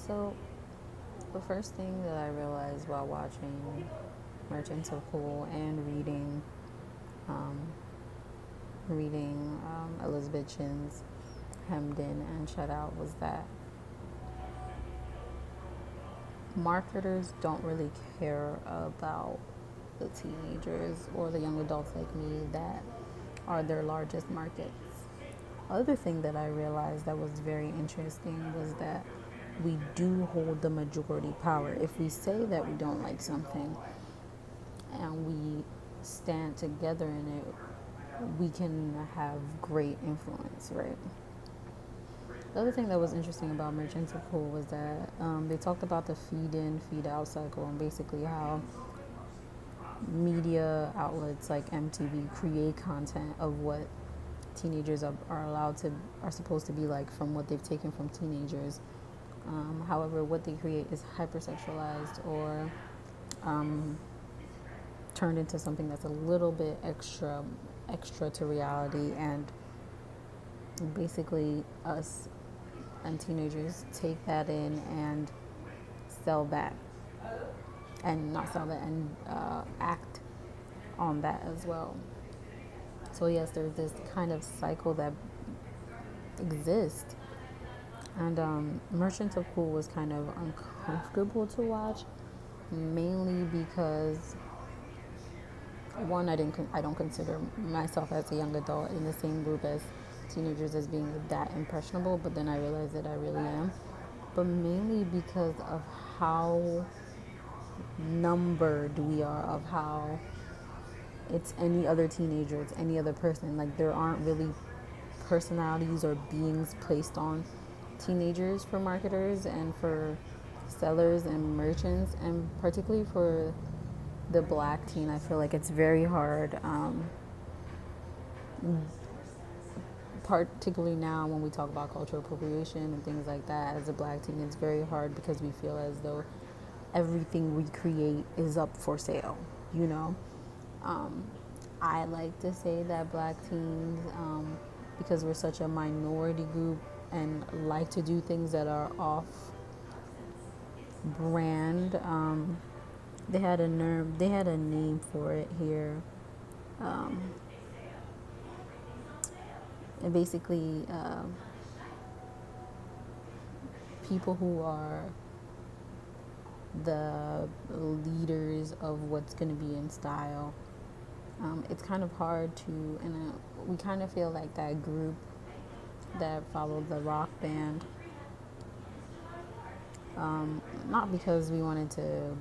So, the first thing that I realized while watching Merchants of Cool and um, reading Elizabeth Chin's Hemmed In and Shut Out was that marketers don't really care about the teenagers or the young adults like me that are their largest markets. Other thing that I realized that was very interesting was that we do hold the majority power. If we say that we don't like something and we stand together in it, we can have great influence, right? The other thing that was interesting about Merchants of Cool was that they talked about the feed in, feed out cycle and basically how media outlets like MTV create content of what teenagers are allowed to are supposed to be like from what they've taken from teenagers. However, what they create is hypersexualized or turned into something that's a little bit extra to reality, and basically us and teenagers take that in and sell that and not sell that and act on that as well. So yes, there's this kind of cycle that exists, and Merchants of Cool was kind of uncomfortable to watch, mainly because one, I don't consider myself as a young adult in the same group as teenagers as being that impressionable, but then I realized that I really am. But mainly because of how numbered we are, of how it's any other teenager, it's any other person. Like there aren't really personalities or beings placed on teenagers for marketers and for sellers and merchants, and particularly for the black teen. I feel like it's very hard, particularly now when we talk about cultural appropriation and things like that. As a black teen, it's very hard because we feel as though everything we create is up for sale, you know? Um, I like to say that black teens, because we're such a minority group and like to do things that are off brand, they had a name for it here. Um, and basically, people who are the leaders of what's going to be in style. It's kind of hard to, and we kind of feel like that group that followed the rock band, not because we wanted to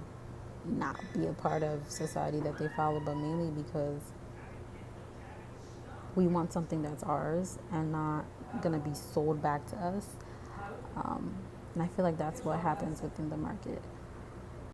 not be a part of society that they follow, but mainly because we want something that's ours and not going to be sold back to us. And I feel like that's what happens within the market.